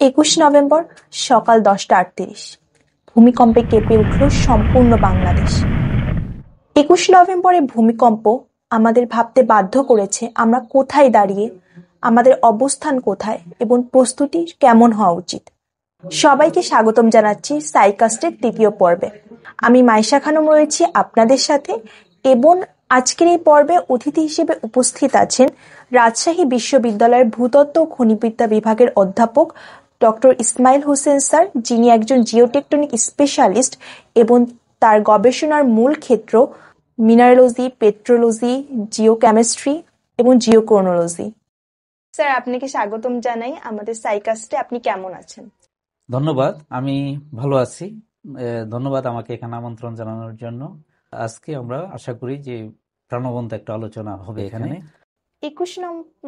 21 November সকাল 10টা 38। ভূমিকম্পে কেঁপে উঠল সম্পূর্ণ বাংলাদেশ। 21 নভেম্বরের ভূমিকম্প আমাদের ভাবতে বাধ্য করেছে আমরা কোথায় দাঁড়িয়ে, আমাদের অবস্থান কোথায় এবং প্রস্তুতি কেমন হওয়া উচিত। সবাইকে স্বাগতম জানাচ্ছি সাইকাস্টের তৃতীয় পর্বে। আমি মাইশা খানম রয়েছি আপনাদের সাথে এবং আজকের এই পর্বে অতিথি হিসেবে উপস্থিত আছেন রাজশাহী বিশ্ববিদ্যালয়ের ভূতত্ত্ব ও খনিবিদ্যা বিভাগের অধ্যাপক ডক্টর ইসমাইল হোসেন স্যার, যিনি একজন জিওটেকটনিক স্পেশালিস্ট এবং তার গবেষণার মূল ক্ষেত্র মিনারোলজি, পেট্রোলজি, জিওকেমিস্ট্রি এবং জিওক্রোনোলজি। স্যার, আপনাকে স্বাগতম জানাই আমাদের সাইকাস্টে। আপনি কেমন আছেন? ধন্যবাদ, আমি ভালো আছি। ধন্যবাদ আমাকে এখানে আমন্ত্রণ জানানোর জন্য। আজকে আমরা আশা করি যে প্রাণবন্ত একটা আলোচনা হবে এখানে। 21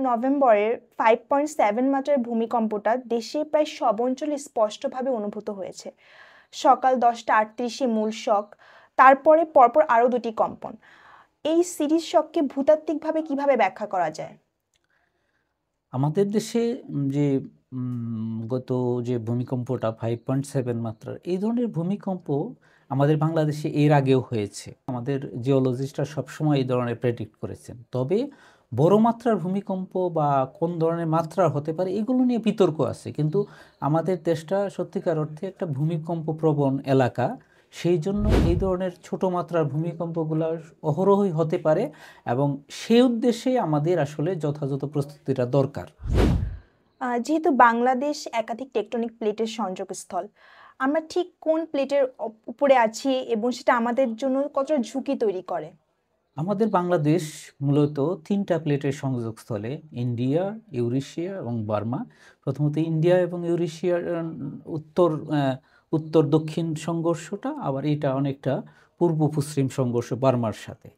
নভেম্বরের 5.7 মাত্রার ভূমিকম্পটা দেশের প্রায় সব অঞ্চলে স্পষ্টভাবে অনুভূত হয়েছে। সকাল 10টা 38-এ মূল শক, তারপরে পরপর আরও দুটি কম্পন। এই সিরিজ শককে ভূতাত্ত্বিকভাবে কিভাবে ব্যাখ্যা করা যায়? আমাদের দেশে যে গত যে ভূমিকম্পটা 5.7 মাত্রার, এই ধরনের ভূমিকম্প আমাদের বাংলাদেশে এর আগেও হয়েছে। আমাদের জিওলজিস্টরা সবসময় এই ধরনের প্রেডিক্ট করেছেন। তবে বড় মাত্রার ভূমিকম্প বা কোন ধরনের মাত্রা হতে পারে এগুলো নিয়ে বিতর্ক আছে, কিন্তু আমাদের দেশটা সত্যিকার অর্থে একটা ভূমিকম্প প্রবণ এলাকা। সেই জন্য এই ধরনের ছোট মাত্রার ভূমিকম্পগুলো অহরহই হতে পারে এবং সেই উদ্দেশ্যে আমাদের আসলে যথাযথ প্রস্তুতিটা দরকার। যেহেতু বাংলাদেশ একাধিক টেকটনিক প্লেটের সংযোগস্থল, আমরা ঠিক কোন প্লেটের উপরে আছি এবং সেটা আমাদের জন্য কতটা ঝুঁকি তৈরি করে? আমাদের বাংলাদেশ মূলত 3টা প্লেটের সংযোগস্থলে, ইন্ডিয়া, ইউরেশিয়া এবং বার্মা। প্রথমত ইন্ডিয়া এবং ইউরেশিয়ার উত্তর দক্ষিণ সংঘর্ষটা, আবার এটা অনেকটা পূর্ব পশ্চিম সংঘর্ষ বার্মার সাথে।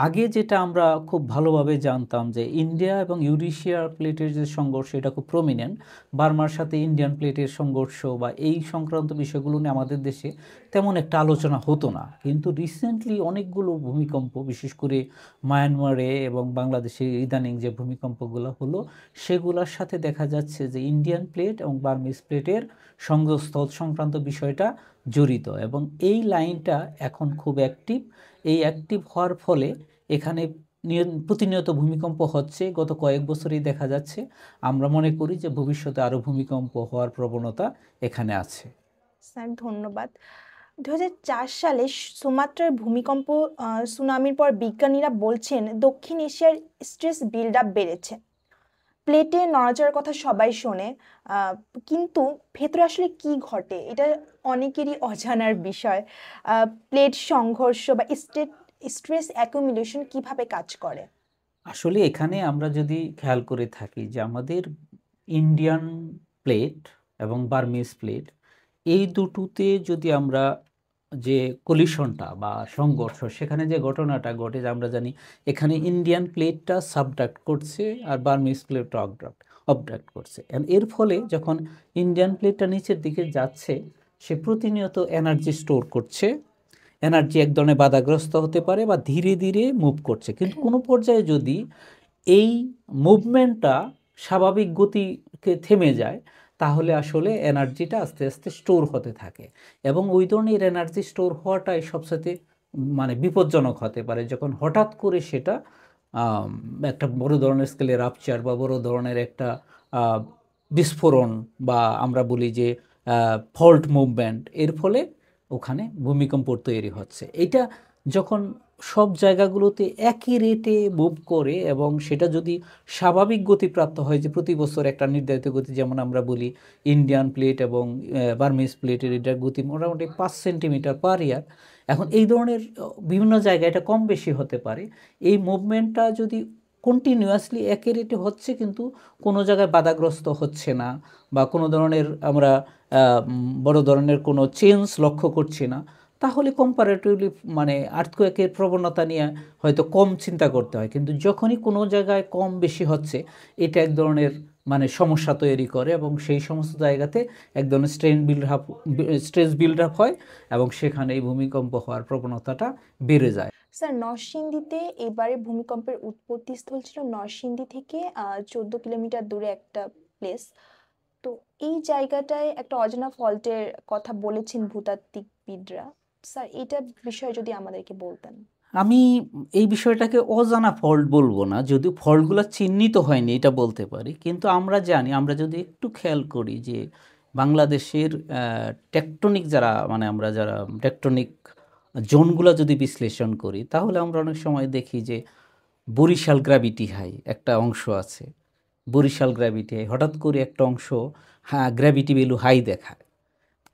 আগে যেটা আমরা খুব ভালোভাবে জানতাম যে ইন্ডিয়া এবং ইউরেশিয়ার প্লেটের যে সংঘর্ষ এটা খুব প্রমিনেন্ট, বার্মার সাথে ইন্ডিয়ান প্লেটের সংঘর্ষ বা এই সংক্রান্ত বিষয়গুলো নিয়ে আমাদের দেশে তেমন একটা আলোচনা হতো না। কিন্তু রিসেন্টলি অনেকগুলো ভূমিকম্প, বিশেষ করে মায়ানমারে এবং বাংলাদেশে ইদানিং যে ভূমিকম্পগুলো হলো, সেগুলোর সাথে দেখা যাচ্ছে যে ইন্ডিয়ান প্লেট এবং বার্মিজ প্লেটের সংযোগস্থল সংক্রান্ত বিষয়টা জড়িত এবং এই লাইনটা এখন খুব অ্যাক্টিভ। এই অ্যাক্টিভ হওয়ার ফলে এখানে প্রতিনিয়ত ভূমিকম্প হচ্ছে। গত কয়েক বছরই দেখা যাচ্ছে। আমরা মনে করি যে ভবিষ্যতে আরও ভূমিকম্প হওয়ার প্রবণতা এখানে আছে। স্যার, ধন্যবাদ। 2004 সালে সুমাত্রার ভূমিকম্প সুনামির পর বিজ্ঞানীরা বলছেন দক্ষিণ এশিয়ার স্ট্রেস বিল্ড আপ বেড়েছে। প্লেটে নড়াচড়ার কথা সবাই শোনে, কিন্তু ভেতরে আসলে কি ঘটে এটা অনেকেরই অজানার বিষয়। প্লেট সংঘর্ষ বা স্ট্রেস অ্যাকুমুলেশন কিভাবে কাজ করে? আসলে এখানে আমরা যদি খেয়াল করে থাকি যে আমাদের ইন্ডিয়ান প্লেট এবং বার্মিজ প্লেট, এই দুটোতে যদি আমরা যে কলিশনটা বা সংঘর্ষ, সেখানে যে ঘটনাটা ঘটে, আমরা জানি এখানে ইন্ডিয়ান প্লেটটা সাবডাক্ট করছে আর বার্মিজ প্লেটটা অবডাক্ট করছে। এর ফলে যখন ইন্ডিয়ান প্লেটটা নিচের দিকে যাচ্ছে, সে প্রতিনিয়ত এনার্জি স্টোর করছে। এনার্জি এক ধরনের বাধাগ্রস্ত হতে পারে বা ধীরে ধীরে মুভ করছে, কিন্তু কোনো পর্যায়ে যদি এই মুভমেন্টটা স্বাভাবিক গতিকে থেমে যায়, তাহলে আসলে এনার্জিটা আস্তে আস্তে স্টোর হতে থাকে এবং ওই ধরনের এনার্জি স্টোর হওয়াটাই সবসাথে বিপজ্জনক হতে পারে যখন হঠাৎ করে সেটা একটা বড় ধরনের স্কেলে রাপচার বা বড় ধরনের একটা বিস্ফোরণ বা আমরা বলি যে ফল্ট মুভমেন্ট, এর ফলে ওখানে ভূমিকম্প তৈরি হচ্ছে। এটা যখন সব জায়গাগুলোতে একই রেটে মুভ করে এবং সেটা যদি স্বাভাবিক গতিপ্রাপ্ত হয়, যে প্রতি বছর একটা নির্ধারিত গতি, যেমন আমরা বলি ইন্ডিয়ান প্লেট এবং বার্মিজ প্লেটের এটার গতি মোটামুটি 5 সেন্টিমিটার পার ইয়ার। এখন এই ধরনের বিভিন্ন জায়গায় এটা কম বেশি হতে পারে। এই মুভমেন্টটা যদি কন্টিনিউয়াসলি একই রেটে হচ্ছে কিন্তু কোনো জায়গায় বাধাগ্রস্ত হচ্ছে না বা কোনো ধরনের আমরা বড় ধরনের কোনো চেঞ্জ লক্ষ্য করছি না, তাহলে কম্পারেটিভলি আর্থকোয়েকের প্রবণতা নিয়ে হয়তো কম চিন্তা করতে হয়। কিন্তু যখনই কোনো জায়গায় কম বেশি হচ্ছে, এটা এক ধরনের সমস্যা তৈরি করে এবং সেই সমস্ত জায়গাতে এক ধরনের স্ট্রেস বিল্ড আপ হয় এবং সেখানে এই ভূমিকম্প হওয়ার প্রবণতাটা বেড়ে যায়। স্যার, নরসিংদীতে এবারে ভূমিকম্পের উৎপত্তি স্থল ছিল নরসিংদী থেকে 14 কিলোমিটার দূরে একটা প্লেস। তো এই জায়গাটায় একটা অজানা ফল্টের কথা বলেছেন ভূতাত্ত্বিকবিদরা। স্যার, এটা বিষয়ে যদি আমাদেরকে বলতেন। আমি এই বিষয়টাকে অজানা ফল্ট বলবো না, যদিও ফল্টগুলো চিহ্নিত হয়নি এটা বলতে পারি, কিন্তু আমরা জানি, আমরা যদি একটু খেয়াল করি যে বাংলাদেশের টেকটনিক যারা মানে আমরা যারা টেকটনিক জোনগুলো যদি বিশ্লেষণ করি, তাহলে আমরা অনেক সময় দেখি যে বরিশাল গ্র্যাভিটি হাই একটা অংশ আছে, বরিশাল গ্র্যাভিটি হাই হঠাৎ করে একটা অংশ গ্র্যাভিটি ভ্যালু হাই দেখায়।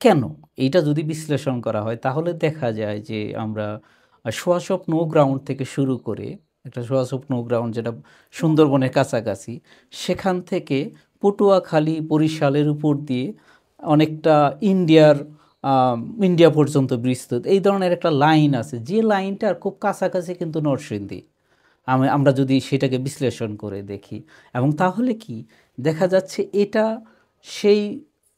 কেন? এইটা যদি বিশ্লেষণ করা হয় তাহলে দেখা যায় যে আমরা সোয়াসপ নো গ্রাউন্ড থেকে শুরু করে, একটা সোয়াসপ নো গ্রাউন্ড যেটা সুন্দরবনের কাছাকাছি, সেখান থেকে পটুয়াখালী বরিশালের উপর দিয়ে অনেকটা ইন্ডিয়া পর্যন্ত বিস্তৃত এই ধরনের একটা লাইন আছে, যে লাইনটার খুব কাছাকাছি কিন্তু নরসিংদী, আমরা যদি সেটাকে বিশ্লেষণ করে দেখি। এবং তাহলে কি দেখা যাচ্ছে, এটা সেই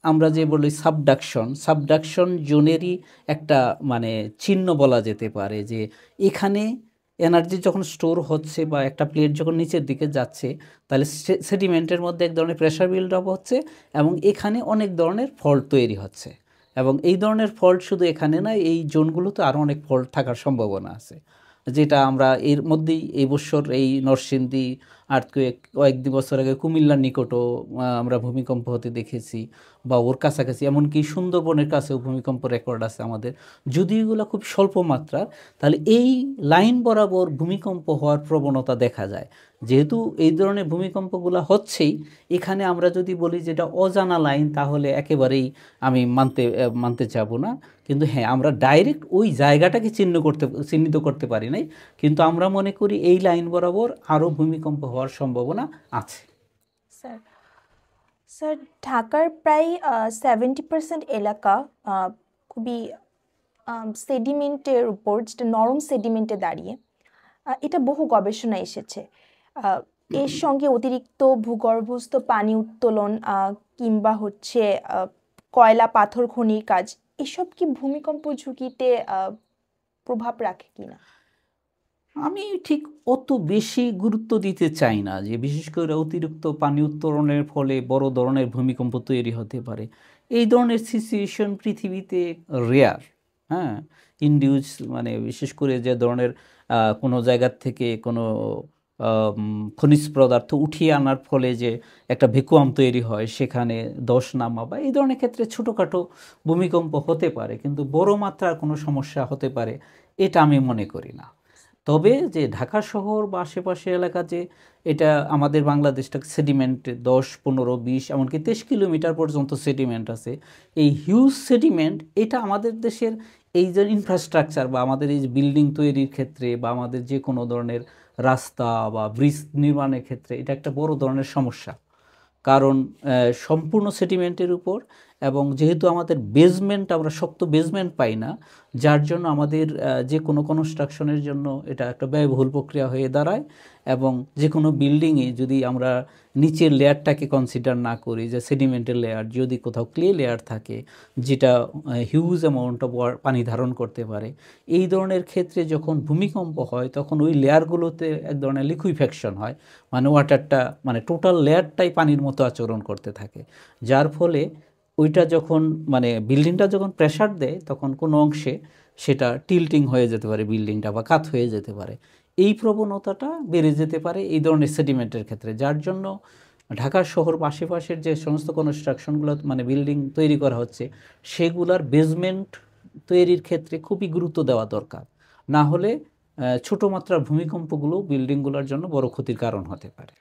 আমরা যে বলি সাবডাকশন জোনেরই একটা মানে চিহ্ন বলা যেতে পারে, যে এখানে এনার্জি যখন স্টোর হচ্ছে বা একটা প্লেট যখন নিচের দিকে যাচ্ছে, তাহলে সেডিমেন্টের মধ্যে এক ধরনের প্রেশার বিল্ড আপ হচ্ছে এবং এখানে অনেক ধরনের ফল্ট তৈরি হচ্ছে। এবং এই ধরনের ফল্ট শুধু এখানে নয়, এই জোনগুলোতে আরও অনেক ফল্ট থাকার সম্ভাবনা আছে, যেটা আমরা এর মধ্যেই এই বছর এই নরসিংদী আর্থকুয়েক, কয়েক বছর আগে কুমিল্লার নিকটও আমরা ভূমিকম্প হতে দেখেছি, বা ওর কাছাকাছি, এমনকি সুন্দরবনের কাছেও ভূমিকম্প রেকর্ড আছে আমাদের। যদি এগুলো খুব স্বল্প মাত্রার, তাহলে এই লাইন বরাবর ভূমিকম্প হওয়ার প্রবণতা দেখা যায়। যেহেতু এই ধরনের ভূমিকম্পগুলো হচ্ছেই, এখানে আমরা যদি বলি যে এটা অজানা লাইন, তাহলে একেবারেই আমি মানতে চাবো না। কিন্তু হ্যাঁ, আমরা ডাইরেক্ট ওই জায়গাটাকে চিহ্নিত করতে পারি নাই, কিন্তু আমরা মনে করি এই লাইন বরাবর আরও ভূমিকম্প হওয়ার সম্ভাবনা আছে। স্যার, স্যার, ঢাকার প্রায় 70% এলাকা খুবই সেডিমেন্টের উপর, যেটা নরম সেডিমেন্টে দাঁড়িয়ে। এটা বহু গবেষণা এসেছে। এর সঙ্গে অতিরিক্ত ভূগর্ভস্থ পানি উত্তোলন কিংবা হচ্ছে কয়লা পাথর খনির কাজ, এসব কি ভূমিকম্প ঝুঁকিতে প্রভাব রাখে কিনা? আমি ঠিক অত বেশি গুরুত্ব দিতে চাই না যে বিশেষ করে অতিরিক্ত পানি উত্তোলনের ফলে বড় ধরনের ভূমিকম্প তৈরি হতে পারে। এই ধরনের সিচুয়েশন পৃথিবীতে রেয়ার। হ্যাঁ, ইন্ডিউস মানে বিশেষ করে যে ধরনের কোনো জায়গার থেকে কোনো খনিজ পদার্থ উঠিয়ে আনার ফলে যে একটা ভ্যাকুয়াম তৈরি হয়, সেখানে ধস নামা বা এই ধরনের ক্ষেত্রে ছোটোখাটো ভূমিকম্প হতে পারে, কিন্তু বড় মাত্রার কোনো সমস্যা হতে পারে এটা আমি মনে করি না। তবে যে ঢাকা শহর বা আশেপাশের এলাকা, যে এটা আমাদের বাংলাদেশটা সেডিমেন্ট 10, 15, 20 এমনকি 23 কিলোমিটার পর্যন্ত সেডিমেন্ট আছে, এই হিউজ সেডিমেন্ট এটা আমাদের দেশের এই যে ইনফ্রাস্ট্রাকচার বা আমাদের এই যে বিল্ডিং তৈরির ক্ষেত্রে বা আমাদের যে কোনো ধরনের রাস্তা বা ব্রিজ নির্মাণের ক্ষেত্রে এটা একটা বড় ধরনের সমস্যা। কারণ সম্পূর্ণ সেটিমেন্টের উপর, এবং যেহেতু আমাদের বেসমেন্ট, আমরা শক্ত বেসমেন্ট পাই না, যার জন্য আমাদের যে কোনো কনস্ট্রাকশনের জন্য এটা একটা ব্যয়বহুল প্রক্রিয়া হয়ে দাঁড়ায়। এবং যে কোনো বিল্ডিংয়ে যদি আমরা নিচের লেয়ারটাকে কনসিডার না করি, যে সেডিমেন্টের লেয়ার, যদি কোথাও ক্লে লেয়ার থাকে যেটা হিউজ অ্যামাউন্ট অফ পানি ধারণ করতে পারে, এই ধরনের ক্ষেত্রে যখন ভূমিকম্প হয় তখন ওই লেয়ারগুলোতে এক ধরনের লিকুইফ্যাকশন হয়, মানে ওয়াটারটা মানে টোটাল লেয়ারটাই পানির মতো আচরণ করতে থাকে, যার ফলে ওইটা যখন মানে বিল্ডিংটা যখন প্রেসার দেয় তখন কোনো অংশে সেটা টিল্টিং হয়ে যেতে পারে, বিল্ডিংটা বা কাত হয়ে যেতে পারে। এই প্রবণতাটা বেড়ে যেতে পারে এই ধরনের সেডিমেন্টের ক্ষেত্রে, যার জন্য ঢাকা শহর বা আশেপাশের যে সমস্ত কনস্ট্রাকশনগুলো মানে বিল্ডিং তৈরি করা হচ্ছে, সেগুলার বেসমেন্ট তৈরির ক্ষেত্রে খুবই গুরুত্ব দেওয়া দরকার। না হলে ছোটো মাত্রার ভূমিকম্পগুলো বিল্ডিংগুলোর জন্য বড় ক্ষতির কারণ হতে পারে।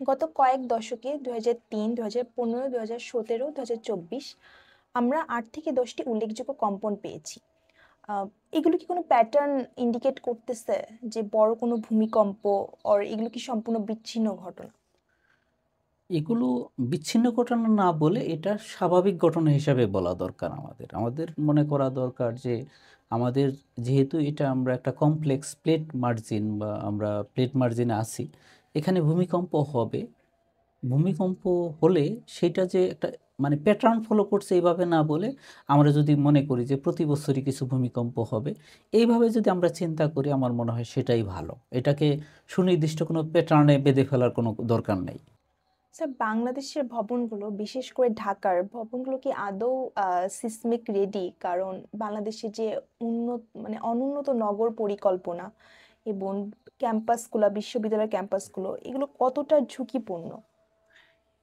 গত কয়েক দশকে 2003, 2015, 2017, 2024 আমরা 8 থেকে 10টি উল্লেখযোগ্য কম্পন পেয়েছি। এগুলো কি কোনো প্যাটার্ন ইন্ডিকেট করতেছে যে বড় কোনো ভূমিকম্প, আর এগুলো কি সম্পূর্ণ বিচ্ছিন্ন ঘটনা? এগুলো বিচ্ছিন্ন ঘটনা না বলে এটা স্বাভাবিক ঘটনা হিসাবে বলা দরকার। আমাদের মনে করা দরকার যে আমাদের যেহেতু এটা আমরা একটা কমপ্লেক্স প্লেট মার্জিন বা আমরা প্লেট মার্জিনে আছি, এখানে ভূমিকম্প হবে। ভূমিকম্প হলে সেটা যে একটা মানে প্যাটার্ন ফলো করছে এইভাবে না বলে, আমরা যদি মনে করি যে প্রতি বছরই কিছু ভূমিকম্প হবে, এইভাবে যদি আমরা চিন্তা করি, আমার মনে হয় সেটাই ভালো। এটাকে সুনির্দিষ্ট কোনো প্যাটার্নে বেঁধে ফেলার কোনো দরকার নেই। স্যার, বাংলাদেশের ভবনগুলো, বিশেষ করে ঢাকার ভবনগুলো কি আদৌ সিসমিক রেডি? কারণ বাংলাদেশে যে অনুন্নত নগর পরিকল্পনা এবং ক্যাম্পাসগুলো, বিশ্ববিদ্যালয়ের ক্যাম্পাসগুলো, এগুলো কতটা ঝুঁকিপূর্ণ?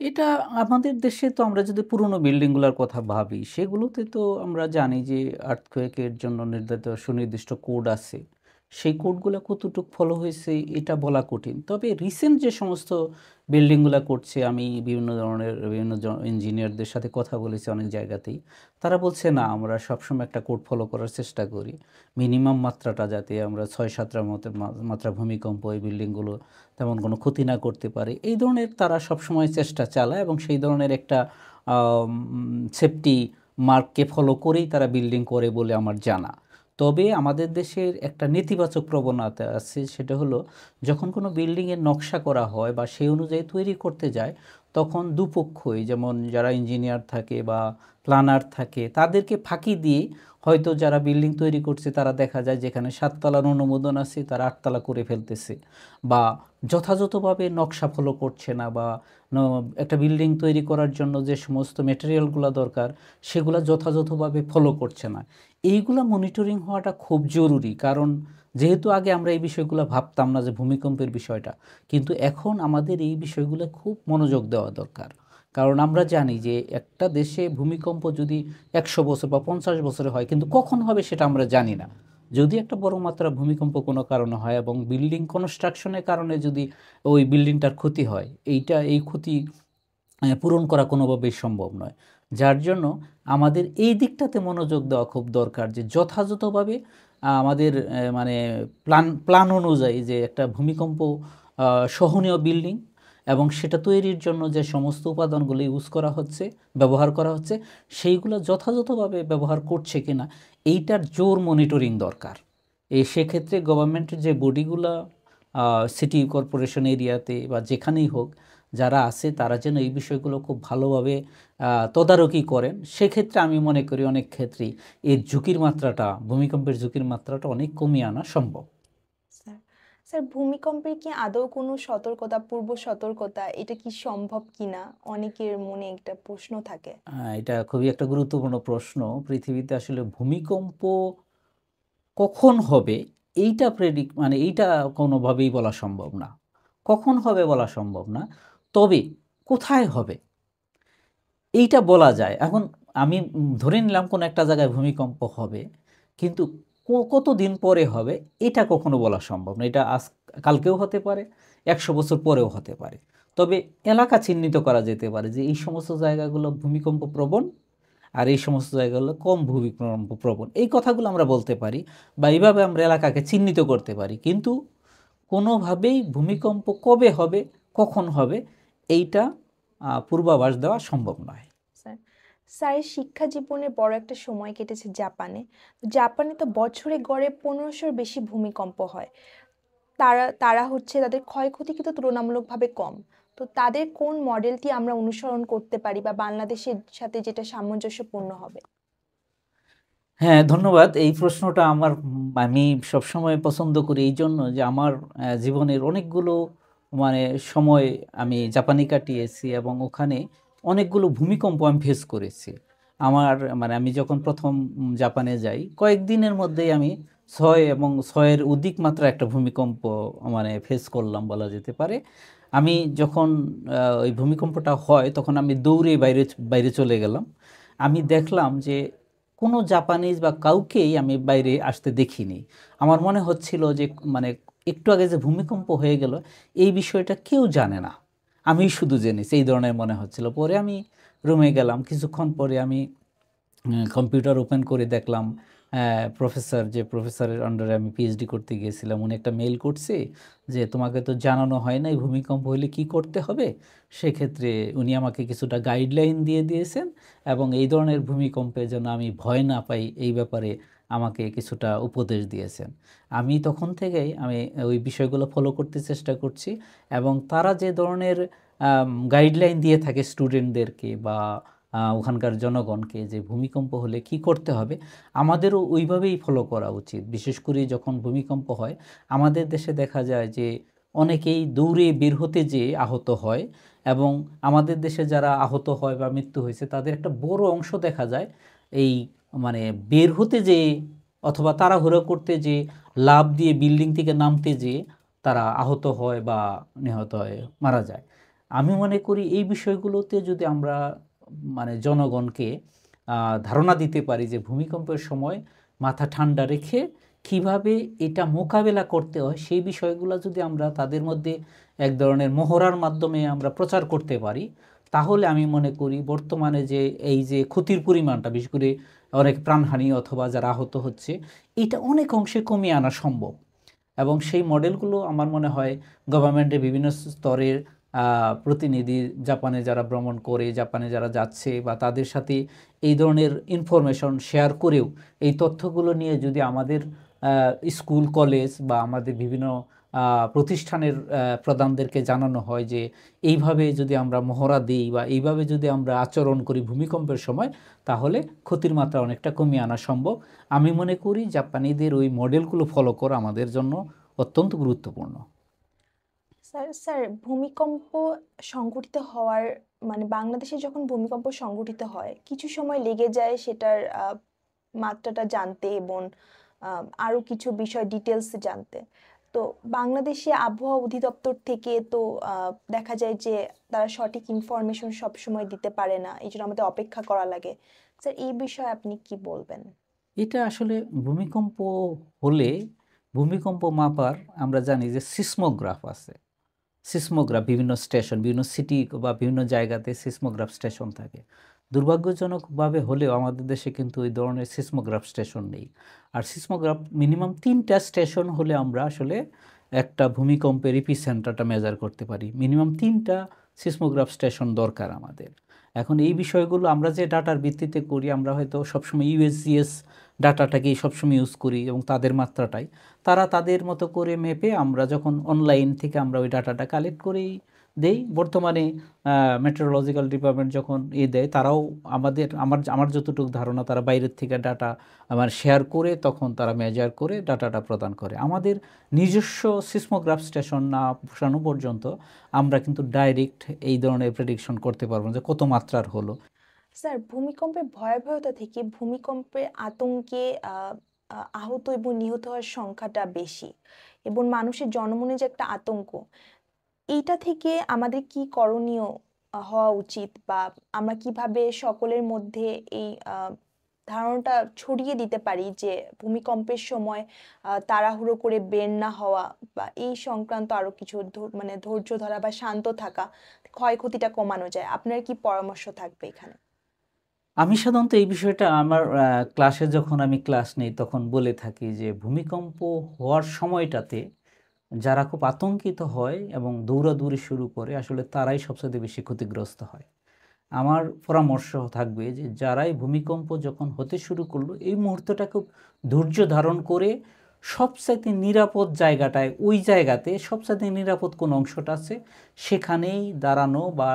এটা আমাদের দেশে তো আমরা যদি পুরনো বিল্ডিংগুলোর কথা ভাবি, সেগুলোতে তো আমরা জানি যে আর্থকোয়েকের জন্য নির্ধারিত সুনির্দিষ্ট কোড আছে। সেই কোডগুলো কতটুকু ফলো হয়েছে এটা বলা কঠিন। তবে রিসেন্ট যে সমস্ত বিল্ডিংগুলো করছে, আমি বিভিন্ন ইঞ্জিনিয়ারদের সাথে কথা বলেছি অনেক জায়গাতেই। তারা বলছে না, আমরা সবসময় একটা কোড ফলো করার চেষ্টা করি। মিনিমাম মাত্রাটা যাতে আমরা ৬-৭টার মতো মাত্রা ভূমিকম্প এই বিল্ডিংগুলো তেমন কোনো ক্ষতি না করতে পারে, এই ধরনের তারা সবসময় চেষ্টা চালায় এবং সেই ধরনের একটা সেফটি মার্ককে ফলো করেই তারা বিল্ডিং করে বলে আমার জানা। তবে আমাদের দেশের একটা নেতিবাচক প্রবণতা আছে, সেটা হলো যখন কোনো বিল্ডিংয়ের নকশা করা হয় বা সেই অনুযায়ী তৈরি করতে যায়, তখন দুপক্ষই, যেমন যারা ইঞ্জিনিয়ার থাকে বা প্ল্যানার থাকে, তাদেরকে ফাঁকি দিয়ে হয়তো যারা বিল্ডিং তৈরি করছে তারা দেখা যায় যেখানে 7 তলার অনুমোদন আছে তারা 8 তলা করে ফেলতেছে, বা যথাযথভাবে নকশা ফলো করছে না, বা একটা বিল্ডিং তৈরি করার জন্য যে সমস্ত মেটেরিয়ালগুলো দরকার সেগুলো যথাযথভাবে ফলো করছে না। এইগুলা মনিটরিং হওয়াটা খুব জরুরি, কারণ যেহেতু আগে আমরা এই বিষয়গুলো ভাবতাম না যে ভূমিকম্পের বিষয়টা, কিন্তু এখন আমাদের এই বিষয়গুলো খুব মনোযোগ দেওয়া দরকার। কারণ আমরা জানি যে একটা দেশে ভূমিকম্প যদি 100 বছর বা 50 বছরে হয়, কিন্তু কখন হবে সেটা আমরা জানি না। যদি একটা বড় মাত্রার ভূমিকম্প কোনো কারণে হয় এবং বিল্ডিং কনস্ট্রাকশনের কারণে যদি ওই বিল্ডিংটার ক্ষতি হয়, এই ক্ষতি পূরণ করা কোনোভাবেই সম্ভব নয়। যার জন্য আমাদের এই দিকটাতে মনোযোগ দেওয়া খুব দরকার, যে যথাযথভাবে আমাদের মানে প্ল্যান অনুযায়ী যে একটা ভূমিকম্প সহনীয় বিল্ডিং এবং সেটা তৈরির জন্য যে সমস্ত উপাদানগুলো ইউজ করা হচ্ছে, ব্যবহার করা হচ্ছে, সেইগুলো যথাযথভাবে ব্যবহার করছে কিনা এইটার জোর মনিটরিং দরকার। সেক্ষেত্রে গভর্নমেন্টের যে বডিগুলো সিটি কর্পোরেশন এরিয়াতে বা যেখানেই হোক যারা আছে, তারা যেন এই বিষয়গুলো খুব ভালোভাবে তদারকি করেন। সেক্ষেত্রে আমি মনে করি অনেক ক্ষেত্রেই এর ভূমিকম্পের ঝুঁকির মাত্রাটা অনেক কমিয়ে আনা সম্ভব। স্যার, স্যার, ভূমিকম্পের কি আদৌ কোনো সতর্কতা, পূর্ব সতর্কতা, এটা কি সম্ভব কিনা? অনেকের মনে একটা প্রশ্ন থাকে। এটা খুবই একটা গুরুত্বপূর্ণ প্রশ্ন। পৃথিবীতে আসলে ভূমিকম্প কখন হবে এইটা কোনোভাবেই বলা সম্ভব না। কখন হবে বলা সম্ভব না, তবে কোথায় হবে এইটা বলা যায়। এখন আমি ধরে নিলাম কোনো একটা জায়গায় ভূমিকম্প হবে, কিন্তু কতদিন পরে হবে এটা কখনো বলা সম্ভব না। এটা কালকেও হতে পারে, 100 বছর পরেও হতে পারে। তবে এলাকা চিহ্নিত করা যেতে পারে যে এই সমস্ত জায়গাগুলো ভূমিকম্প প্রবণ আর এই সমস্ত জায়গাগুলো কম ভূমিকম্প প্রবণ, এই কথাগুলো আমরা বলতে পারি বা এইভাবে আমরা এলাকাকে চিহ্নিত করতে পারি। কিন্তু কোনোভাবেই ভূমিকম্প কবে হবে, কখন হবে, এইটা পূর্বাভাস দেওয়া সম্ভব নয়। স্যার, স্যারের শিক্ষা জীবনে বড় একটা সময় কেটেছে জাপানে। জাপানে তো বছরে গড়ে 1500-র বেশি ভূমিকম্প হয়। তারা তারা হচ্ছে তাদের ক্ষয়ক্ষতি কিন্তু তুলনামূলকভাবে কম। তো তাদের কোন মডেলটি আমরা অনুসরণ করতে পারি, বা বাংলাদেশের সাথে যেটা সামঞ্জস্যপূর্ণ হবে? হ্যাঁ, ধন্যবাদ। এই প্রশ্নটা আমি সবসময় পছন্দ করি এই জন্য যে আমার জীবনের অনেকগুলো মানে সময় আমি জাপানে কাটিয়েছি এবং ওখানে অনেকগুলো ভূমিকম্প আমি ফেস করেছি। আমি যখন প্রথম জাপানে যাই, কয়েকদিনের মধ্যেই আমি 6 এবং 6-এর অধিক মাত্রা একটা ভূমিকম্প ফেস করলাম বলা যেতে পারে। আমি যখন ওই ভূমিকম্পটা হয় তখন আমি দৌড়ে বাইরে বাইরে চলে গেলাম। আমি দেখলাম যে কোনো জাপানিজ বা কাউকেই আমি বাইরে আসতে দেখিনি। আমার মনে হচ্ছিল যে মানে একটু আগে যে ভূমিকম্প হয়ে গেল এই বিষয়টা কেউ জানে না, আমি শুধু জেনেছি, এই ধরনের মনে হচ্ছিল। পরে আমি রুমে গেলাম, কিছুক্ষণ পরে আমি কম্পিউটার ওপেন করে দেখলাম যে প্রফেসরের আন্ডারে আমি পিএইচডি করতে গিয়েছিলাম, উনি একটা মেইল করছে যে তোমাকে তো জানানো হয় নাই ভূমিকম্প হলে কি করতে হবে। সেক্ষেত্রে উনি আমাকে কিছুটা গাইডলাইন দিয়ে দিয়েছেন এবং এই ধরনের ভূমিকম্পে যেন আমি ভয় না পাই এই ব্যাপারে আমাকে কিছুটা উপদেশ দিয়েছেন। আমি তখন থেকেই ওই বিষয়গুলো ফলো করতে চেষ্টা করছি এবং তারা যে ধরনের গাইডলাইন দিয়ে থাকে স্টুডেন্টদেরকে বা ওখানকার জনগণকে যে ভূমিকম্প হলে কি করতে হবে, আমাদেরও ওইভাবেই ফলো করা উচিত। বিশেষ করে যখন ভূমিকম্প হয় আমাদের দেশে দেখা যায় যে অনেকেই দৌড়ে বের হতে যেয়ে আহত হয় এবং আমাদের দেশে যারা আহত হয় বা মৃত্যু হয়েছে তাদের একটা বড় অংশ দেখা যায় এই মানে বের হতে যে অথবা তাড়াহুড়ো করতে যে লাফ দিয়ে বিল্ডিং থেকে নামতে যে তারা আহত হয় বা নিহত হয়, মারা যায়। আমি মনে করি এই বিষয়গুলোতে যদি আমরা মানে জনগণকে ধারণা দিতে পারি যে ভূমিকম্পের সময় মাথা ঠান্ডা রেখে কিভাবে এটা মোকাবেলা করতে হয়, সেই বিষয়গুলো যদি আমরা তাদের মধ্যে এক ধরনের মহড়ার মাধ্যমে আমরা প্রচার করতে পারি, তাহলে আমি মনে করি বর্তমানে যে এই যে ক্ষতির পরিমাণটা, বিশেষ করে অনেক প্রাণহানি অথবা যারা আহত হচ্ছে, এটা অনেক অংশে কমিয়ে আনা সম্ভব। এবং সেই মডেলগুলো আমার মনে হয় গভর্নমেন্টের বিভিন্ন স্তরের প্রতিনিধি জাপানে যারা ভ্রমণ করে, জাপানে যারা যাচ্ছে বা তাদের সাথে এই ধরনের ইনফরমেশন শেয়ার করেও এই তথ্যগুলো নিয়ে যদি আমাদের স্কুল কলেজ বা আমাদের বিভিন্ন প্রতিষ্ঠানের প্রধানদেরকে জানানো হয় যে এইভাবে যদি আমরা মহড়া দিই বা এইভাবে যদি আমরা আচরণ করি ভূমিকম্পের সময়, তাহলে ক্ষতির মাত্রা অনেকটা কমিয়ে আনা সম্ভব। আমি মনে করি জাপানিদের ওই মডেলগুলো ফলো করা আমাদের জন্য অত্যন্ত গুরুত্বপূর্ণ। স্যার ভূমিকম্প সংঘটিত হওয়ার মানে বাংলাদেশে যখন ভূমিকম্প সংঘটিত হয় কিছু সময় লেগে যায় সেটার মাত্রাটা জানতে এবং আরো কিছু বিষয় ডিটেলস জানতে। তো বাংলাদেশে আবহাওয়া অধিদপ্তর থেকে তো দেখা যায় যে তারা সঠিক ইনফরমেশন সবসময় দিতে পারে না, এই জন্য আমাদের অপেক্ষা করা লাগে। স্যার এই বিষয়ে আপনি কি বলবেন? এটা আসলে ভূমিকম্প হলে ভূমিকম্প মাপার আমরা জানি যে সিসমোগ্রাফ আছে। সিসমোগ্রাফ বিভিন্ন স্টেশন, বিভিন্ন সিটি বা বিভিন্ন জায়গাতে সিসমোগ্রাফ স্টেশন থাকে। দুর্ভাগ্যজনকভাবে হলেও আমাদের দেশে কিন্তু ওই ধরনের সিসমোগ্রাফ স্টেশন নেই। আর সিসমোগ্রাফ মিনিমাম 3টা স্টেশন হলে আমরা আসলে একটা ভূমিকম্পের এপিসেন্টারটা মেজার করতে পারি। মিনিমাম 3টা সিসমোগ্রাফ স্টেশন দরকার আমাদের। এখন এই বিষয়গুলো আমরা যে ডাটার ভিত্তিতে করি, আমরা হয়তো সবসময় ইউএসজিএস ডাটাটাকেই সবসময় ইউজ করি এবং তাদের মাত্রাটাই তারা তাদের মতো করে মেপে, আমরা যখন অনলাইন থেকে আমরা ওই ডাটাটা কালেক্ট করেই দেই। বর্তমানে মেট্রোলজিক্যাল ডিপার্টমেন্ট যখন দেয়, তারাও আমার যতটুকু ধারণা তারা বাইরের থেকে ডাটা শেয়ার করে তখন তারা মেজার করে ডাটাটা প্রদান করে। আমাদের নিজস্ব সিসমোগ্রাফ স্টেশন না বসানো পর্যন্ত আমরা কিন্তু ডাইরেক্ট এই ধরনের প্রেডিকশন করতে পারবো না যে কত মাত্রার হলো। স্যার ভূমিকম্পের ভয়াবহতা থেকে ভূমিকম্পের আতঙ্কে আহত এবং নিহত হওয়ার সংখ্যাটা বেশি এবং মানুষের জনমনে যে একটা আতঙ্ক, এইটা থেকে আমাদের কি করণীয় হওয়া উচিত বা আমরা কিভাবে সকলের মধ্যে এই ধারণাটা ছড়িয়ে দিতে পারি যে ভূমিকম্পের সময় তাড়াহুড়ো করে বের না হওয়া বা এই সংক্রান্ত আরো কিছু মানে ধৈর্য ধরা বা শান্ত থাকা, ক্ষয়ক্ষতিটা কমানো যায়? আপনার কি পরামর্শ থাকবে এখানে? আমি সাধারণত এই বিষয়টা আমার ক্লাসে যখন আমি ক্লাস নেই তখন বলে থাকি যে ভূমিকম্প হওয়ার সময়টাতে যারা খুব আতঙ্কিত হয় এবং দৌড়াদৌড়ি শুরু করে আসলে তারাই সবচেয়ে বেশি ক্ষতিগ্রস্ত হয়। আমার পরামর্শ থাকবে যে যারাই ভূমিকম্প যখন হতে শুরু করলো এই মুহূর্তটা খুব ধৈর্য ধারণ করে সবচাইতে নিরাপদ জায়গাটায়, ওই জায়গাতে সবচাইতে নিরাপদ কোন অংশটা আছে সেখানেই দাঁড়ানো। বা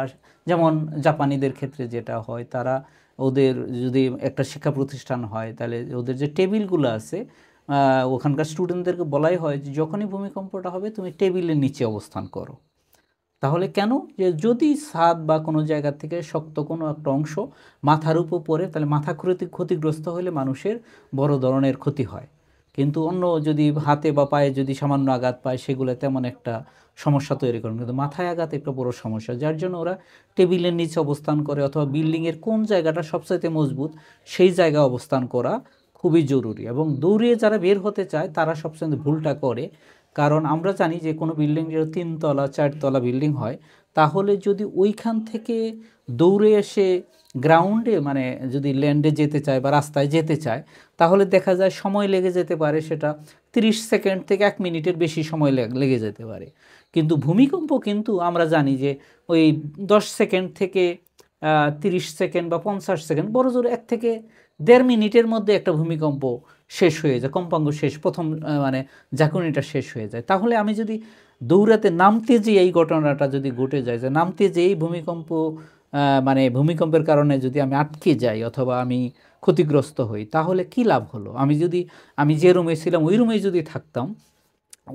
যেমন জাপানিদের ক্ষেত্রে যেটা হয়, তারা ওদের যদি একটা শিক্ষা প্রতিষ্ঠান হয় তাহলে ওদের যে টেবিলগুলো আছে ওখানকার স্টুডেন্টদেরকে বলাই হয় যে যখনই ভূমিকম্পটা হবে তুমি টেবিলের নিচে অবস্থান করো। তাহলে কেন, যে যদি ছাদ বা কোনো জায়গা থেকে শক্ত কোনো একটা অংশ মাথার উপর পড়ে তাহলে মাথা ক্ষতিগ্রস্ত হলে মানুষের বড় ধরনের ক্ষতি হয়। কিন্তু অন্য যদি হাতে বা পায়ে যদি সামান্য আঘাত পায় সেগুলো তেমন একটা সমস্যা তৈরি করে, কিন্তু মাথায় আঘাত একটা বড় সমস্যা, যার জন্য ওরা টেবিলের নিচে অবস্থান করে অথবা বিল্ডিংয়ের কোন জায়গাটা সবচাইতে মজবুত সেই জায়গায় অবস্থান করা খুবই জরুরি। এবং দৌড়িয়ে যারা বের হতে চায় তারা সবসময় ভুলটা করে, কারণ আমরা জানি যে কোনো বিল্ডিং যদি 3তলা 4তলা বিল্ডিং হয় তাহলে যদি ওইখান থেকে দৌড়ে এসে গ্রাউন্ডে মানে যদি ল্যান্ডে যেতে চায় বা রাস্তায় যেতে চায় তাহলে দেখা যায় সময় লেগে যেতে পারে, সেটা 30 সেকেন্ড থেকে 1 মিনিটের বেশি সময় লেগে যেতে পারে। কিন্তু ভূমিকম্প কিন্তু আমরা জানি যে ওই 10 সেকেন্ড থেকে 30 সেকেন্ড বা 50 সেকেন্ড, বড় জোর 1 থেকে 1.5 মিনিটের মধ্যে একটা ভূমিকম্প শেষ হয়ে যায়, কম্পাঙ্ক শেষ, প্রথম মানে ঝাঁকুনিটা শেষ হয়ে যায়। তাহলে আমি যদি দৌড়াতে নামতে যে এই ঘটনাটা যদি ঘটে যায়, যে নামতে যেই ভূমিকম্প মানে ভূমিকম্পের কারণে যদি আমি আটকে যাই অথবা আমি ক্ষতিগ্রস্ত হই তাহলে কি লাভ হলো? আমি যে রুমে ছিলাম ওই রুমেই যদি থাকতাম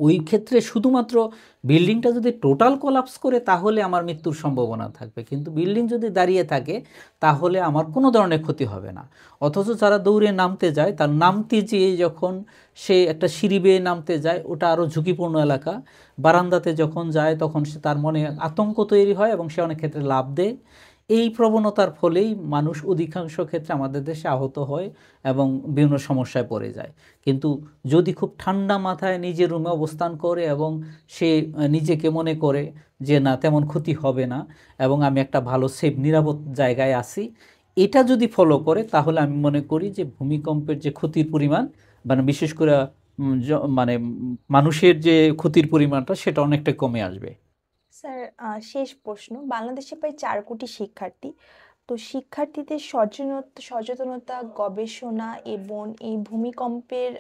ওই ক্ষেত্রে শুধুমাত্র বিল্ডিংটা যদি টোটাল কোলাপস করে তাহলে আমার মৃত্যুর সম্ভাবনা থাকবে, কিন্তু বিল্ডিং যদি দাঁড়িয়ে থাকে তাহলে আমার কোনো ধরনের ক্ষতি হবে না। অথচ যারা দৌড়ে নামতে যায়, তার নামতে যেয়ে যখন সে একটা সিঁড়ি বেয়ে নামতে যায়, ওটা আরও ঝুঁকিপূর্ণ এলাকা, বারান্দাতে যখন যায় তখন সে তার মনে আতঙ্ক তৈরি হয় এবং সে অনেক ক্ষেত্রে লাফ দেয়। এই প্রবণতার ফলেই মানুষ অধিকাংশ ক্ষেত্রে আমাদের দেশে আহত হয় এবং বিভিন্ন সমস্যায় পড়ে যায়। কিন্তু যদি খুব ঠান্ডা মাথায় নিজের রুমে অবস্থান করে এবং সে নিজেকে মনে করে যে না তেমন ক্ষতি হবে না এবং আমি একটা ভালো সেফ নিরাপদ জায়গায় আছি, এটা যদি ফলো করে তাহলে আমি মনে করি যে ভূমিকম্পের যে ক্ষতির পরিমাণ, মানে বিশেষ করে মানে মানুষের যে ক্ষতির পরিমাণটা সেটা অনেকটা কমে আসবে। স্যার, শেষ প্রশ্ন। বাংলাদেশে প্রায় 4 কোটি শিক্ষার্থী। তো শিক্ষার্থীদের সচেতনতা, গবেষণা এবং এই ভূমিকম্পের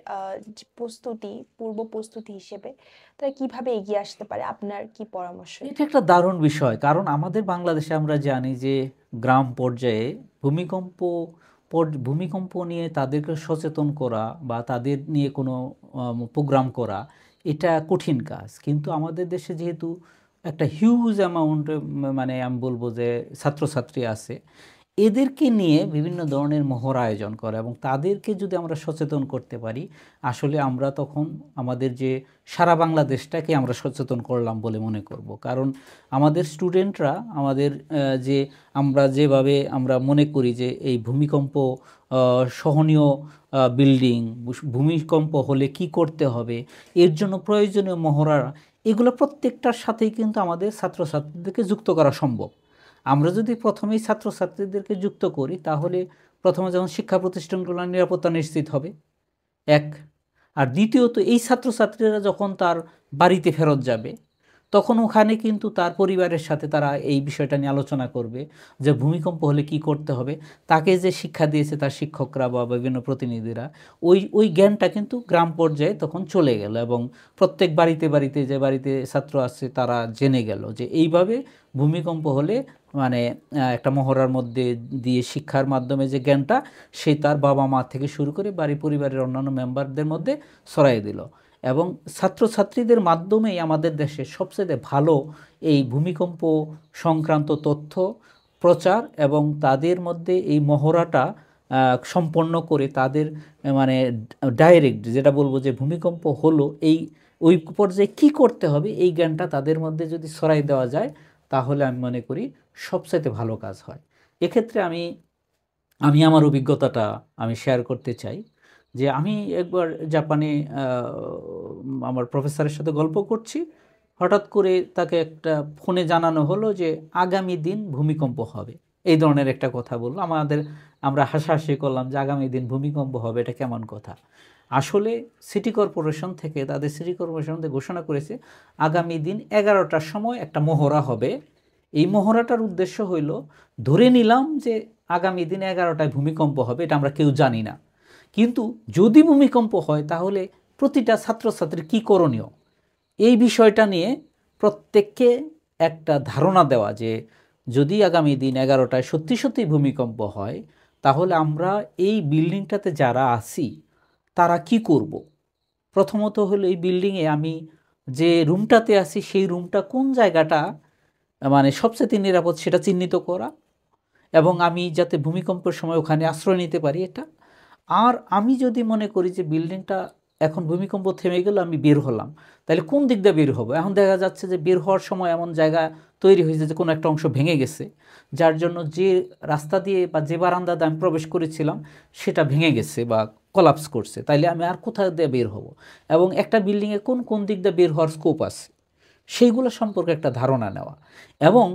যে প্রস্তুতি, পূর্ব প্রস্তুতি হিসেবে তারা কিভাবে এগিয়ে আসতে পারে? আপনার কি পরামর্শ? এটা একটা দারুণ বিষয়, কারণ আমাদের বাংলাদেশে আমরা জানি যে গ্রাম পর্যায়ে ভূমিকম্প ভূমিকম্প নিয়ে তাদেরকে সচেতন করা বা তাদের নিয়ে কোনো প্রোগ্রাম করা এটা কঠিন কাজ। কিন্তু আমাদের দেশে যেহেতু একটা হিউজ অ্যামাউন্ট, মানে আমি বলবো যে ছাত্রছাত্রী আছে, এদেরকে নিয়ে বিভিন্ন ধরনের মহড়া আয়োজন করা এবং তাদেরকে যদি আমরা সচেতন করতে পারি, আসলে আমরা তখন আমাদের যে সারা বাংলাদেশটাকে আমরা সচেতন করলাম বলে মনে করব। কারণ আমাদের স্টুডেন্টরা আমাদের যে আমরা যেভাবে আমরা মনে করি যে এই ভূমিকম্প সহনীয় বিল্ডিং, ভূমিকম্প হলে কি করতে হবে, এর জন্য প্রয়োজনীয় মহড়া, এগুলো প্রত্যেকটার সাথেই কিন্তু আমাদের ছাত্রছাত্রীদেরকে যুক্ত করা সম্ভব। আমরা যদি প্রথমেই ছাত্রছাত্রীদেরকে যুক্ত করি তাহলে প্রথমে যেমন শিক্ষা প্রতিষ্ঠানগুলোর নিরাপত্তা নিশ্চিত হবে, এক। আর দ্বিতীয়ত এই ছাত্রছাত্রীরা যখন তার বাড়িতে ফেরত যাবে তখন ওখানে কিন্তু তার পরিবারের সাথে তারা এই বিষয়টা নিয়ে আলোচনা করবে যে ভূমিকম্প হলে কি করতে হবে। তাকে যে শিক্ষা দিয়েছে তার শিক্ষকরা বা বিভিন্ন প্রতিনিধিরা, ওই জ্ঞানটা কিন্তু গ্রাম পর্যায়ে তখন চলে গেল এবং প্রত্যেক বাড়িতে বাড়িতে যে বাড়িতে ছাত্র আছে তারা জেনে গেল যে এইভাবে ভূমিকম্প হলে মানে একটা মহড়ার মধ্যে দিয়ে শিক্ষার মাধ্যমে যে জ্ঞানটা সে তার বাবা মা থেকে শুরু করে বাড়ি পরিবারের অন্যান্য মেম্বারদের মধ্যে ছড়াই দিল। এবং ছাত্রছাত্রীদের মাধ্যমেই আমাদের দেশে সবচেয়ে ভালো এই ভূমিকম্প সংক্রান্ত তথ্য প্রচার এবং তাদের মধ্যে এই মহড়াটা সম্পন্ন করে তাদের মানে ডাইরেক্ট যেটা বলবো যে ভূমিকম্প হলো এই ওই পর্যায়ে কী করতে হবে এই জ্ঞানটা তাদের মধ্যে যদি ছড়াই দেওয়া যায় তাহলে আমি মনে করি সবচাইতে ভালো কাজ হয়। এক্ষেত্রে আমি আমার অভিজ্ঞতাটা আমি শেয়ার করতে চাই যে আমি একবার জাপানে আমার প্রফেসরের সাথে গল্প করছি, হঠাৎ করে তাকে একটা ফোনে জানানো হলো যে আগামী দিন ভূমিকম্প হবে, এই ধরনের একটা কথা বললো। আমরা হাসাহাসি করলাম যে আগামী দিন ভূমিকম্প হবে, এটা কেমন কথা। আসলে সিটি কর্পোরেশন থেকে তাদের সিটি কর্পোরেশন থেকে ঘোষণা করেছে আগামী দিন 11টার সময় একটা মহড়া হবে। এই মহড়াটার উদ্দেশ্য হইল, ধরে নিলাম যে আগামী দিন 11টায় ভূমিকম্প হবে, এটা আমরা কেউ জানি না, কিন্তু যদি ভূমিকম্প হয় তাহলে প্রতিটা ছাত্রছাত্রীর কী করণীয়, এই বিষয়টা নিয়ে প্রত্যেককে একটা ধারণা দেওয়া যে যদি আগামী দিন 11টায় সত্যি সত্যি ভূমিকম্প হয় তাহলে আমরা এই বিল্ডিংটাতে যারা আছি তারা কি করব। প্রথমত হলো এই বিল্ডিংয়ে আমি যে রুমটাতে আছি সেই রুমটা কোন জায়গাটা মানে সবচেয়ে নিরাপদ সেটা চিহ্নিত করা এবং আমি যাতে ভূমিকম্পের সময় ওখানে আশ্রয় নিতে পারি এটা। আর আমি যদি মনে করি যে বিল্ডিংটা এখন ভূমিকম্প থেমে গেল, আমি বের হলাম, তাহলে কোন দিক দিয়ে বের হবো। এখন দেখা যাচ্ছে যে বের হওয়ার সময় এমন জায়গা তৈরি হয়েছে যে কোনো একটা অংশ ভেঙে গেছে, যার জন্য যে রাস্তা দিয়ে বা যে বারান্দা দিয়ে আমি প্রবেশ করেছিলাম সেটা ভেঙে গেছে বা কলাপস করছে, তাইলে আমি আর কোথায় দিয়ে বের হব এবং একটা বিল্ডিংয়ে কোন কোন দিক দিয়ে বের হওয়ার স্কোপ আছে সেইগুলো সম্পর্কে একটা ধারণা নেওয়া। এবং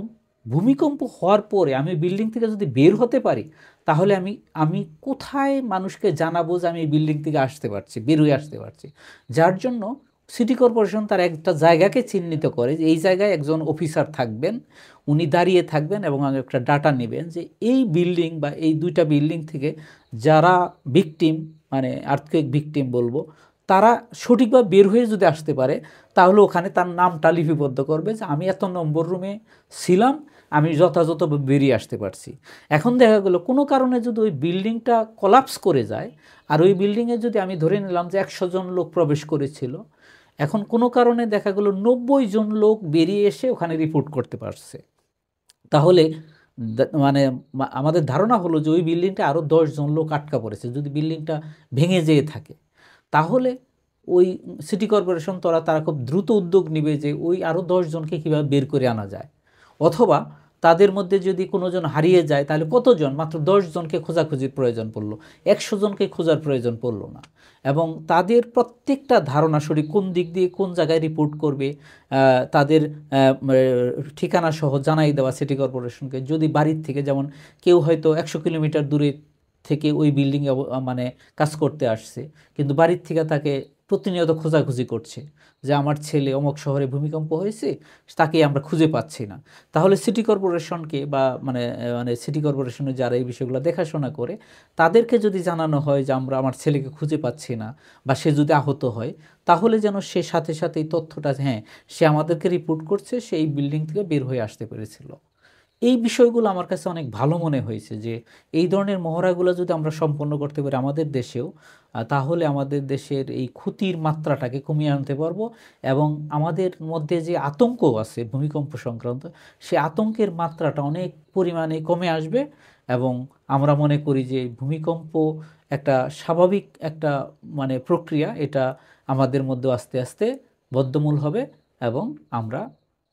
ভূমিকম্প হওয়ার পরে আমি বিল্ডিং থেকে যদি বের হতে পারি তাহলে আমি কোথায় মানুষকে জানাবো যে আমি এই বিল্ডিং থেকে আসতে পারছি, বের হয়ে আসতে পারছি। যার জন্য সিটি কর্পোরেশন তার একটা জায়গাকে চিহ্নিত করে যে এই জায়গায় একজন অফিসার থাকবেন, উনি দাঁড়িয়ে থাকবেন এবং একটা ডাটা নেবেন যে এই বিল্ডিং বা এই দুইটা বিল্ডিং থেকে যারা ভিকটিম, মানে আর্থকুয়েক ভিকটিম বলবো, তারা সঠিকভাবে বের হয়ে যদি আসতে পারে তাহলে ওখানে তার নামটা লিপিবদ্ধ করবে যে আমি এত নম্বর রুমে ছিলাম, আমি যথাযথ বেরিয়ে আসতে পারছি। এখন দেখা গেলো কোনো কারণে যদি ওই বিল্ডিংটা কলাপস করে যায় আর ওই বিল্ডিংয়ে যদি আমি ধরে নিলাম যে 100 জন লোক প্রবেশ করেছিল, এখন কোনো কারণে দেখা গেল 90 জন লোক বেরিয়ে এসে ওখানে রিপোর্ট করতে পারছে, তাহলে মানে আমাদের ধারণা হলো যে ওই বিল্ডিংটা আরও 10 জন লোক আটকা পড়েছে। যদি বিল্ডিংটা ভেঙে যেয়ে থাকে, তাহলে ওই সিটি কর্পোরেশন তারা খুব দ্রুত উদ্যোগ নেবে যে ওই আরও 10 জনকে কীভাবে বের করে আনা যায়, অথবা তাদের মধ্যে যদি কোনো জন হারিয়ে যায় তাহলে কতজন, মাত্র 10 জনকে খোঁজাখুঁজির প্রয়োজন পড়লো, 100 জনকে খোঁজার প্রয়োজন পড়লো না। এবং তাদের প্রত্যেকটা ধারণা সঠিক, কোন দিক দিয়ে কোন জায়গায় রিপোর্ট করবে, তাদের ঠিকানা সহ জানাই দেওয়া সিটি কর্পোরেশনকে। যদি বাড়ির থেকে, যেমন কেউ হয়তো 100 কিলোমিটার দূরে থেকে ওই বিল্ডিংয়ে মানে কাজ করতে আসছে, কিন্তু বাড়ির থেকে তাকে প্রতিনিয়ত খোঁজাখুঁজি করছে যে আমার ছেলে অমুক শহরে ভূমিকম্প হয়েছে, তাকে আমরা খুঁজে পাচ্ছি না, তাহলে সিটি কর্পোরেশনকে বা মানে মানে সিটি কর্পোরেশনের যারা এই বিষয়গুলো দেখাশোনা করে তাদেরকে যদি জানানো হয় যে আমার ছেলেকে খুঁজে পাচ্ছি না, বা সে যদি আহত হয়, তাহলে যেন সে সাথে সাথে এই তথ্যটা, হ্যাঁ সে আমাদেরকে রিপোর্ট করছে, সে এই বিল্ডিং থেকে বের হয়ে আসতে পেরেছিল। এই বিষয়গুলো আমার কাছে অনেক ভালো মনে হয়েছে যে এই ধরনের মহড়াগুলো যদি আমরা সম্পন্ন করতে পারি আমাদের দেশেও, তাহলে আমাদের দেশের এই ক্ষতির মাত্রাটাকে কমিয়ে আনতে পারবো, এবং আমাদের মধ্যে যে আতঙ্ক আছে ভূমিকম্প সংক্রান্ত, সে আতঙ্কের মাত্রাটা অনেক পরিমাণে কমে আসবে। এবং আমরা মনে করি যে ভূমিকম্প একটা স্বাভাবিক একটা মানে প্রক্রিয়া, এটা আমাদের মধ্যে আস্তে আস্তে বদ্ধমূল হবে এবং আমরা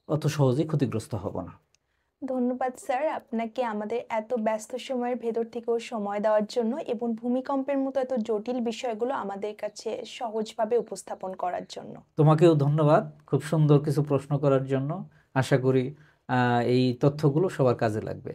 অত সহজেই ক্ষতিগ্রস্ত হব না। ধন্যবাদ স্যার আপনাকে আমাদের এত ব্যস্ত সময়ের ভেতর থেকেও সময় দেওয়ার জন্য এবং ভূমিকম্পের মতো এত জটিল বিষয়গুলো আমাদের কাছে সহজভাবে উপস্থাপন করার জন্য। তোমাকেও ধন্যবাদ খুব সুন্দর কিছু প্রশ্ন করার জন্য। আশা করি এই তথ্যগুলো সবার কাজে লাগবে।